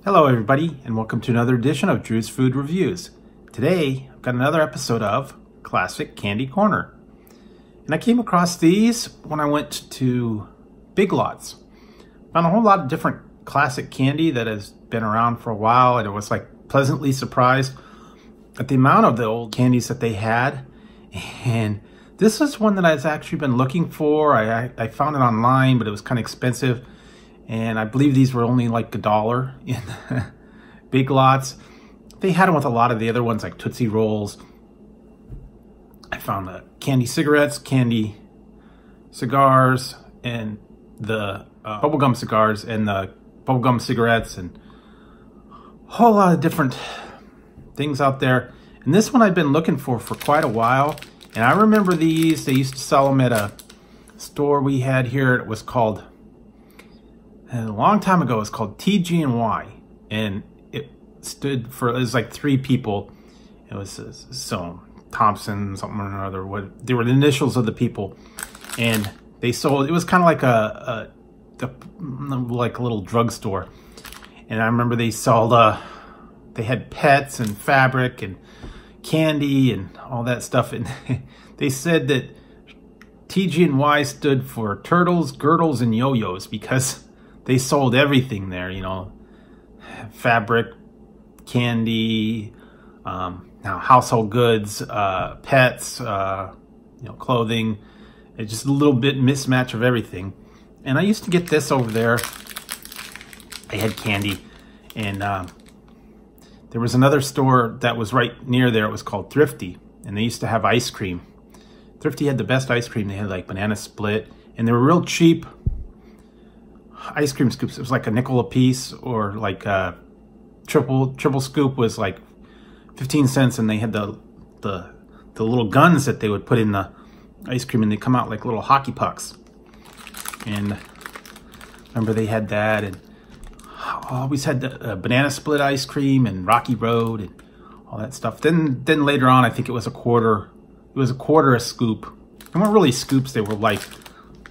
Hello everybody, and welcome to another edition of Drew's Food Reviews. Today, I've got another episode of Classic Candy Corner. And I came across these when I went to Big Lots. Found a whole lot of different classic candy that has been around for a while, and it was like pleasantly surprised at the amount of the old candies that they had. And this is one that I've actually been looking for. I found it online, but it was kind of expensive. And I believe these were only like $1 in Big Lots. They had them with a lot of the other ones like Tootsie Rolls. I found the candy cigarettes, candy cigars, and the bubblegum cigars and the bubblegum cigarettes, and a whole lot of different things out there. And this one I've been looking for quite a while. And I remember these, they used to sell them at a store we had here. It was called, a long time ago, it was called TG&Y, and it stood for, it was like 3 people. It was so Thompson, something or another. What they were the initials of the people, and they sold. It was kind of like like a little drugstore. And I remember they sold. They had pets and fabric and candy and all that stuff. And they said that TG&Y stood for turtles, girdles, and yo-yos because they sold everything there, you know, fabric, candy, now household goods, pets, you know, clothing. It's just a little bit mismatch of everything. And I used to get this over there. They had candy, and there was another store that was right near there. It was called Thrifty, and they used to have ice cream. Thrifty had the best ice cream. They had like banana split, and they were real cheap ice cream scoops. It was like a nickel a piece, or like a triple scoop was like 15 cents, and they had the little guns that they would put in the ice cream, and they come out like little hockey pucks. And remember they had that, and I always had the banana split ice cream and Rocky Road and all that stuff. Then later on, I think it was a quarter. It was a quarter a scoop. They weren't really scoops. They were like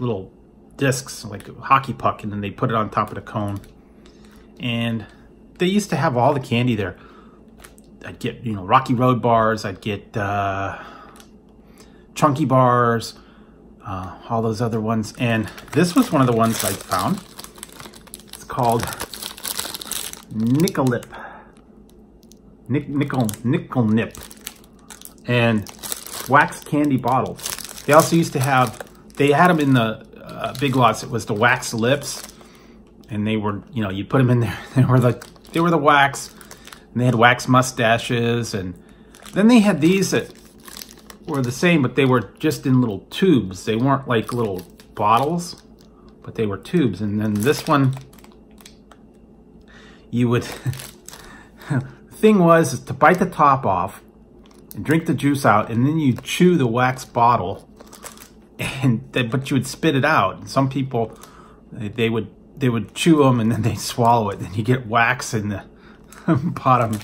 little discs, like a hockey puck, and then they put it on top of the cone. And they used to have all the candy there. I'd get, you know, Rocky Road bars. I'd get chunky bars, all those other ones. And this was one of the ones I found. It's called Nik L Nip, and wax candy bottles. They also used to have, they had them in the Big Lots. It was the wax lips, and they were, you know, you put them in there. They were the wax, and they had wax mustaches. And then they had these that were the same, but they were just in little tubes. They weren't like little bottles, but they were tubes. And then this one, you would the thing was to bite the top off and drink the juice out, and then you chew the wax bottle, and but you would spit it out. And some people, they would chew them and then they swallow it, and you get wax in the bottom.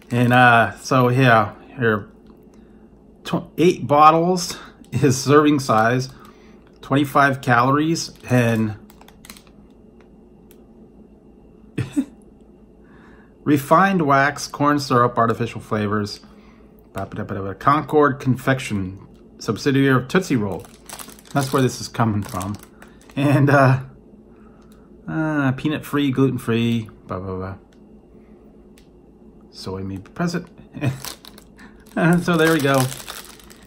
And so yeah, here, 8 bottles is serving size, 25 calories, and refined wax, corn syrup, artificial flavors. Concord Confection, subsidiary of Tootsie Roll. That's where this is coming from. And peanut free, gluten free, blah blah blah. Soy may be present. So there we go.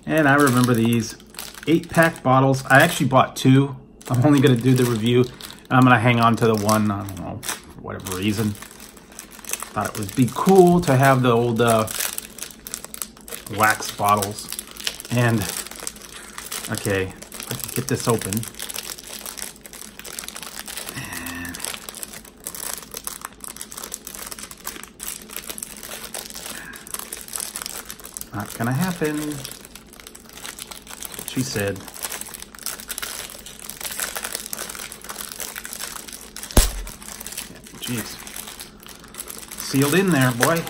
And I remember these 8-pack bottles. I actually bought 2. I'm only gonna do the review. I'm gonna hang on to the one, I don't know, for whatever reason. Thought it would be cool to have the old wax bottles. And okay, I can get this open. And not gonna happen, she said. Jeez. Sealed in there, boy.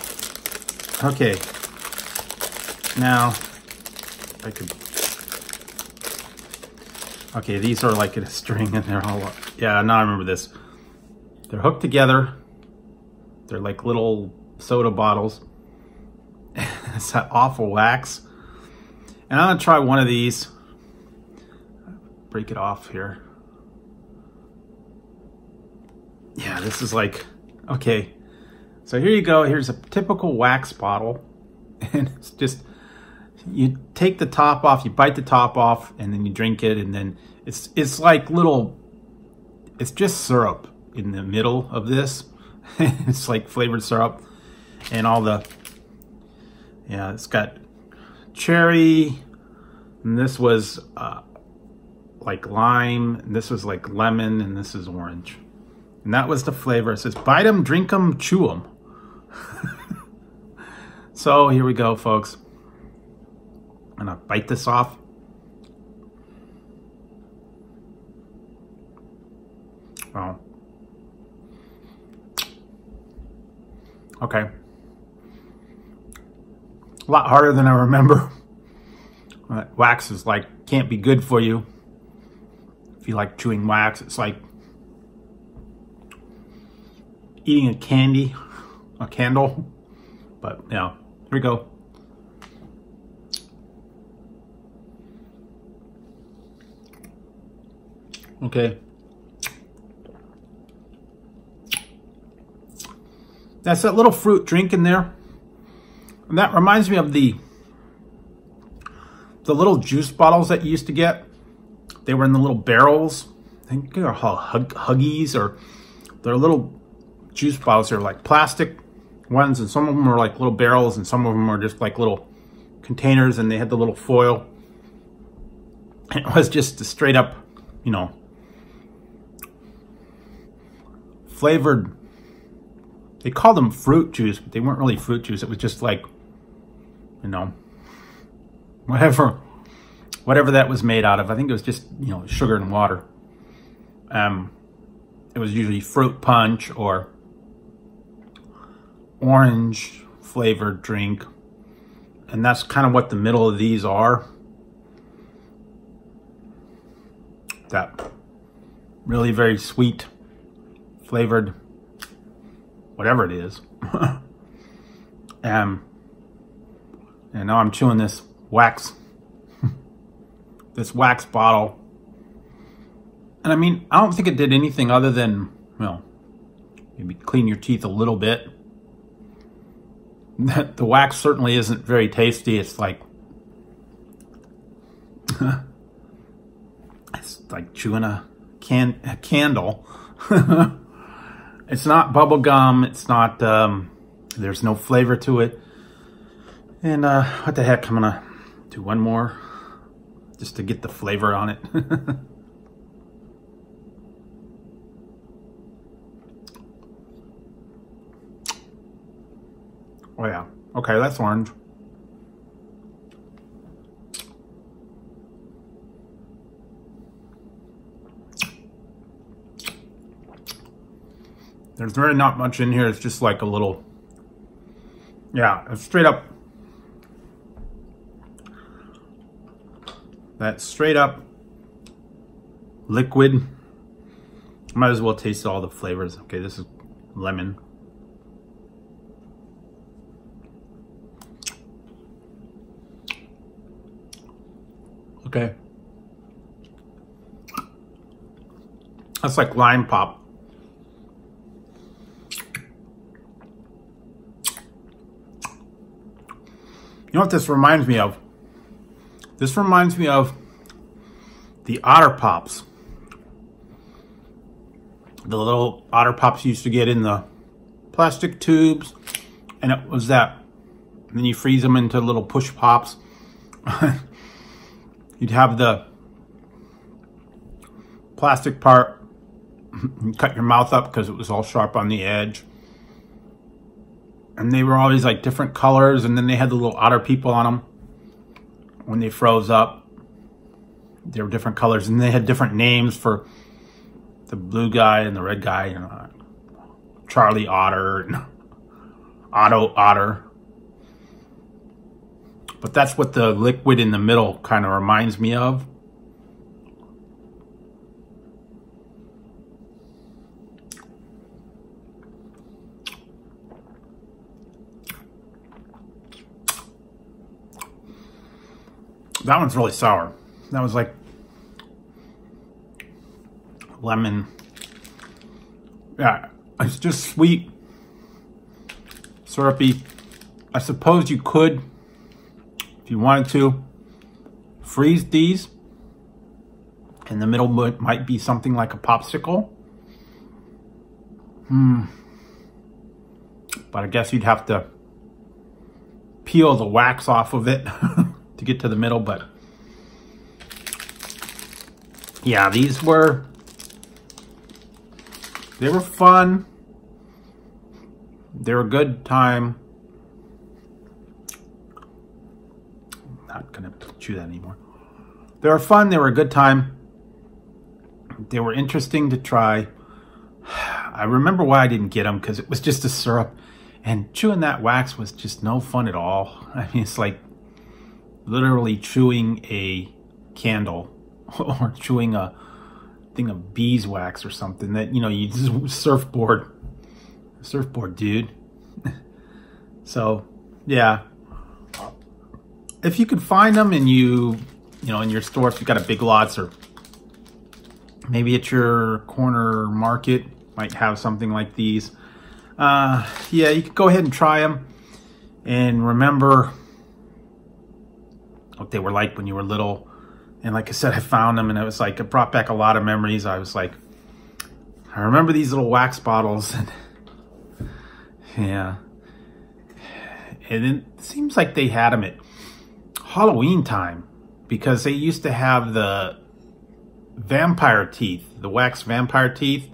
Okay. Now, I could Okay, these are like in a string and they're all, yeah, now I remember this. They're hooked together They're like little soda bottles. It's that awful wax. And I'm gonna try one of these. Break it off here. Yeah, this is like, okay. So here you go. Here's a typical wax bottle. And it's just, you take the top off, you bite the top off, and then you drink it, and then it's like little, it's just syrup in the middle of this. It's like flavored syrup, and all the, yeah, it's got cherry, and this was like lime, and this was like lemon, and this is orange. And that was the flavor. It says, bite 'em, drink 'em, chew 'em. So here we go, folks. I'm gonna bite this off. Oh. Okay. A lot harder than I remember. Wax is like, can't be good for you. If you like chewing wax, it's like eating a candy, a candle. But yeah, here we go. Okay. That's that little fruit drink in there. And that reminds me of the little juice bottles that you used to get. They were in the little barrels. I think they're called Huggies, or they're little juice bottles. They're like plastic ones, and some of them are like little barrels, and some of them are just like little containers, and they had the little foil. It was just a straight up, you know, flavored. They called them fruit juice, but they weren't really fruit juice. It was just like, you know, whatever that was made out of. I think it was just, you know, sugar and water. It was usually fruit punch or orange flavored drink. And that's kind of what the middle of these are. That really very sweet flavored, whatever it is. And now I'm chewing this wax, this wax bottle. And I mean, I don't think it did anything other than, well, maybe clean your teeth a little bit. The wax certainly isn't very tasty. It's like, it's like chewing a candle. It's not bubble gum. It's not, there's no flavor to it. And what the heck, I'm gonna do one more just to get the flavor on it. Oh yeah, okay, that's orange. There's really not much in here. It's just like a little, yeah, it's straight up. That's straight up liquid. Might as well taste all the flavors. Okay, this is lemon. Okay. That's like lime pop. You know what this reminds me of? This reminds me of the Otter Pops. The little Otter Pops you used to get in the plastic tubes. And it was that. And then you freeze them into little push pops. You'd have the plastic part. You cut your mouth up because it was all sharp on the edge. And they were always like different colors. And then they had the little otter people on them. When they froze up, they were different colors. And they had different names for the blue guy and the red guy. You know, Charlie Otter and Otto Otter. But that's what the liquid in the middle kind of reminds me of. That one's really sour. That was like lemon. Yeah, it's just sweet, syrupy. I suppose you could, if you wanted to, freeze these. In the middle might be something like a popsicle. But I guess you'd have to peel the wax off of it to get to the middle. But yeah, they were fun. They were a good time. Not gonna chew that anymore. They were fun. They were a good time. They were interesting to try. I remember why I didn't get them, because it was just a syrup, and chewing that wax was just no fun at all. I mean, it's like literally chewing a candle or chewing a thing of beeswax or something that, you know, you just surfboard dude. So yeah, if you could find them and you know, in your store, if you got a Big Lots, or maybe at your corner market might have something like these, yeah, you could go ahead and try them and remember what they were like when you were little. And like I said, I found them and it was like, it brought back a lot of memories. I was like, I remember these little wax bottles, and yeah. And it seems like they had them at Halloween time, because they used to have the vampire teeth, the wax vampire teeth.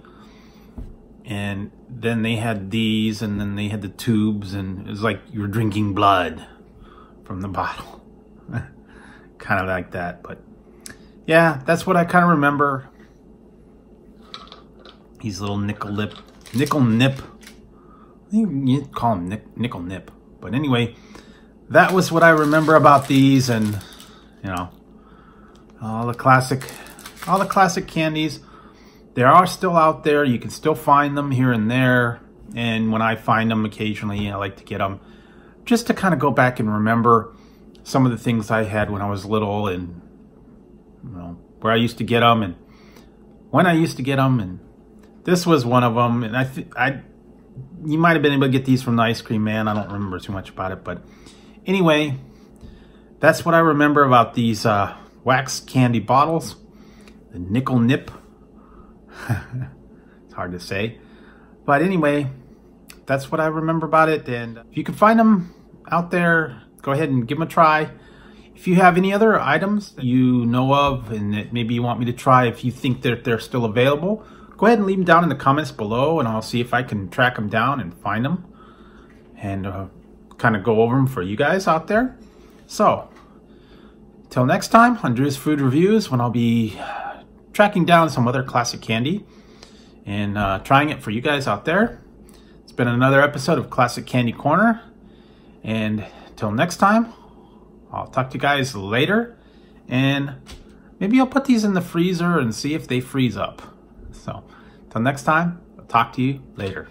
And then they had these, and then they had the tubes, and it was like you were drinking blood from the bottle. Kind of like that. But yeah, that's what I kind of remember. These little Nik L Nip. I think you call them Nik L Nip. But anyway, that was what I remember about these, and you know, all the classic candies. They are still out there. You can still find them here and there. And when I find them occasionally, I like to get them just to kind of go back and remember some of the things I had when I was little, and you know, where I used to get them and when I used to get them. And this was one of them. And you might have been able to get these from the Ice Cream Man. I don't remember too much about it. But anyway, that's what I remember about these wax candy bottles. The Nik L Nip. It's hard to say. But anyway, that's what I remember about it. And if you can find them out there, go ahead and give them a try. If you have any other items that you know of and that maybe you want me to try, if you think that they're still available, go ahead and leave them down in the comments below, and I'll see if I can track them down and find them and kind of go over them for you guys out there. So, till next time on Drew's Food Reviews, when I'll be tracking down some other classic candy and trying it for you guys out there. It's been another episode of Classic Candy Corner, and till next time, I'll talk to you guys later, and maybe I'll put these in the freezer and see if they freeze up. So, till next time, I'll talk to you later.